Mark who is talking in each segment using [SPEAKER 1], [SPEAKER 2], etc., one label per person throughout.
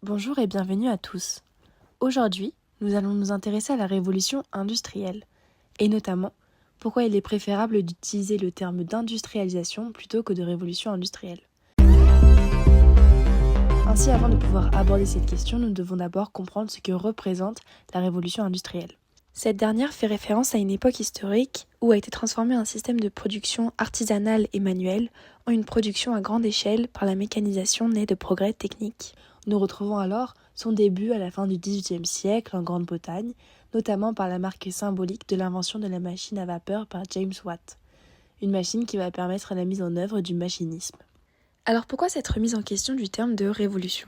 [SPEAKER 1] Bonjour et bienvenue à tous. Aujourd'hui, nous allons nous intéresser à la révolution industrielle, et notamment pourquoi il est préférable d'utiliser le terme d'industrialisation plutôt que de révolution industrielle. Ainsi, avant de pouvoir aborder cette question, nous devons d'abord comprendre ce que représente la révolution industrielle. Cette dernière fait référence à une époque historique où a été transformé un système de production artisanale et manuelle en une production à grande échelle par la mécanisation née de progrès techniques. Nous retrouvons alors son début à la fin du XVIIIe siècle en Grande-Bretagne, notamment par la marque symbolique de l'invention de la machine à vapeur par James Watt, une machine qui va permettre la mise en œuvre du machinisme. Alors pourquoi cette remise en question du terme de révolution ?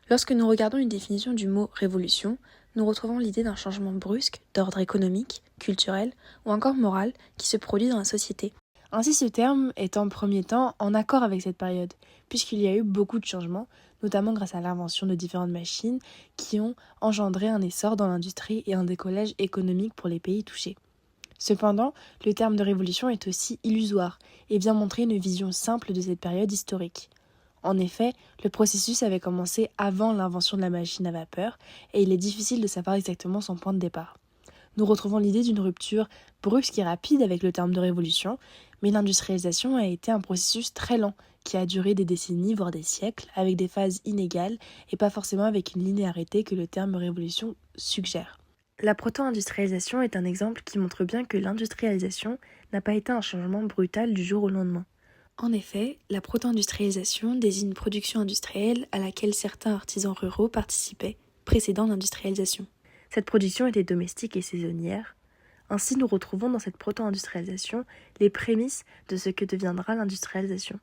[SPEAKER 1] Lorsque nous regardons une définition du mot révolution, nous retrouvons l'idée d'un changement brusque d'ordre économique, culturel ou encore moral qui se produit dans la société. Ainsi, ce terme est en premier temps en accord avec cette période, puisqu'il y a eu beaucoup de changements, notamment grâce à l'invention de différentes machines qui ont engendré un essor dans l'industrie et un décollage économique pour les pays touchés. Cependant, le terme de révolution est aussi illusoire et vient montrer une vision simple de cette période historique. En effet, le processus avait commencé avant l'invention de la machine à vapeur et il est difficile de savoir exactement son point de départ. Nous retrouvons l'idée d'une rupture brusque et rapide avec le terme de révolution, mais l'industrialisation a été un processus très lent qui a duré des décennies voire des siècles avec des phases inégales et pas forcément avec une linéarité que le terme révolution suggère. La proto-industrialisation est un exemple qui montre bien que l'industrialisation n'a pas été un changement brutal du jour au lendemain. En effet, la proto-industrialisation désigne une production industrielle à laquelle certains artisans ruraux participaient, précédant l'industrialisation. Cette production était domestique et saisonnière. Ainsi, nous retrouvons dans cette proto-industrialisation les prémices de ce que deviendra l'industrialisation.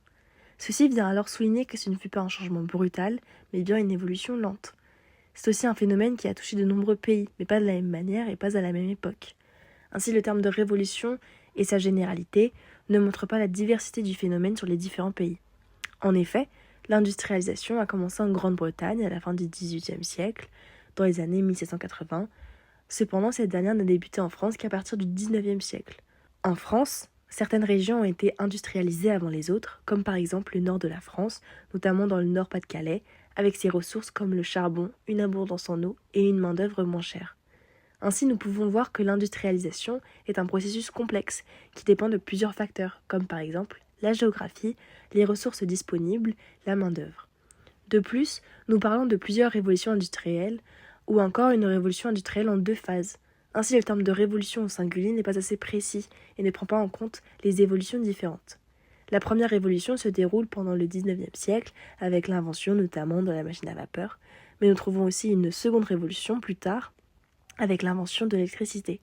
[SPEAKER 1] Ceci vient alors souligner que ce ne fut pas un changement brutal, mais bien une évolution lente. C'est aussi un phénomène qui a touché de nombreux pays, mais pas de la même manière et pas à la même époque. Ainsi, le terme de révolution et sa généralité ne montrent pas la diversité du phénomène sur les différents pays. En effet, l'industrialisation a commencé en Grande-Bretagne à la fin du XVIIIe siècle, dans les années 1780. Cependant, cette dernière n'a débuté en France qu'à partir du XIXe siècle. En France, certaines régions ont été industrialisées avant les autres, comme par exemple le nord de la France, notamment dans le Nord-Pas-de-Calais, avec ses ressources comme le charbon, une abondance en eau et une main-d'œuvre moins chère. Ainsi, nous pouvons voir que l'industrialisation est un processus complexe qui dépend de plusieurs facteurs, comme par exemple la géographie, les ressources disponibles, la main-d'œuvre. De plus, nous parlons de plusieurs révolutions industrielles, ou encore une révolution industrielle en deux phases. Ainsi, le terme de révolution au singulier n'est pas assez précis et ne prend pas en compte les évolutions différentes. La première révolution se déroule pendant le XIXe siècle, avec l'invention notamment de la machine à vapeur, mais nous trouvons aussi une seconde révolution plus tard, avec l'invention de l'électricité.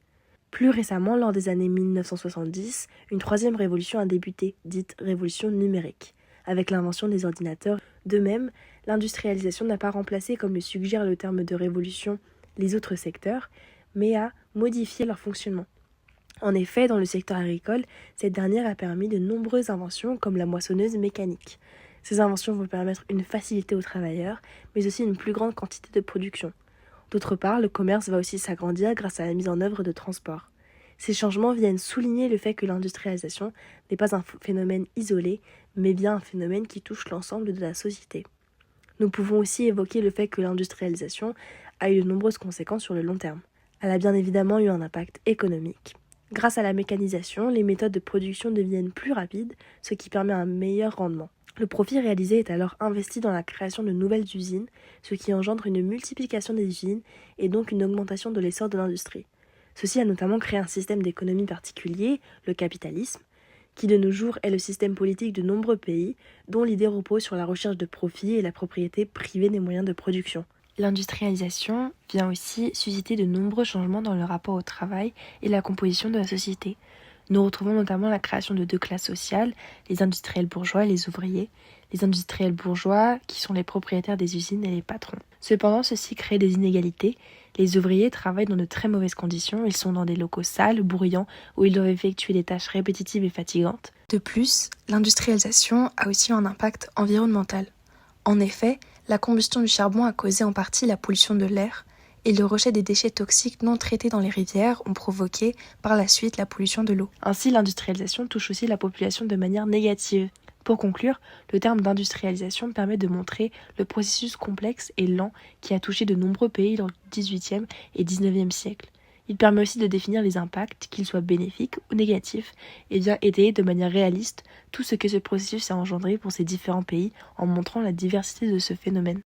[SPEAKER 1] Plus récemment, lors des années 1970, une troisième révolution a débuté, dite révolution numérique, avec l'invention des ordinateurs. De même, l'industrialisation n'a pas remplacé, comme le suggère le terme de révolution, les autres secteurs, mais a modifié leur fonctionnement. En effet, dans le secteur agricole, cette dernière a permis de nombreuses inventions comme la moissonneuse mécanique. Ces inventions vont permettre une facilité aux travailleurs, mais aussi une plus grande quantité de production. D'autre part, le commerce va aussi s'agrandir grâce à la mise en œuvre de transports. Ces changements viennent souligner le fait que l'industrialisation n'est pas un phénomène isolé, mais bien un phénomène qui touche l'ensemble de la société. Nous pouvons aussi évoquer le fait que l'industrialisation a eu de nombreuses conséquences sur le long terme. Elle a bien évidemment eu un impact économique. Grâce à la mécanisation, les méthodes de production deviennent plus rapides, ce qui permet un meilleur rendement. Le profit réalisé est alors investi dans la création de nouvelles usines, ce qui engendre une multiplication des usines et donc une augmentation de l'essor de l'industrie. Ceci a notamment créé un système d'économie particulier, le capitalisme, qui de nos jours est le système politique de nombreux pays, dont l'idée repose sur la recherche de profit et la propriété privée des moyens de production. L'industrialisation vient aussi susciter de nombreux changements dans le rapport au travail et la composition de la société. Nous retrouvons notamment la création de deux classes sociales, les industriels bourgeois et les ouvriers. Les industriels bourgeois, qui sont les propriétaires des usines et les patrons. Cependant, ceci crée des inégalités. Les ouvriers travaillent dans de très mauvaises conditions, ils sont dans des locaux sales, bruyants, où ils doivent effectuer des tâches répétitives et fatigantes. De plus, l'industrialisation a aussi un impact environnemental. En effet, la combustion du charbon a causé en partie la pollution de l'air, et le rejet des déchets toxiques non traités dans les rivières ont provoqué par la suite la pollution de l'eau. Ainsi, l'industrialisation touche aussi la population de manière négative. Pour conclure, le terme d'industrialisation permet de montrer le processus complexe et lent qui a touché de nombreux pays lors du XVIIIe et XIXe siècle. Il permet aussi de définir les impacts, qu'ils soient bénéfiques ou négatifs, et vient étayer de manière réaliste tout ce que ce processus a engendré pour ces différents pays en montrant la diversité de ce phénomène.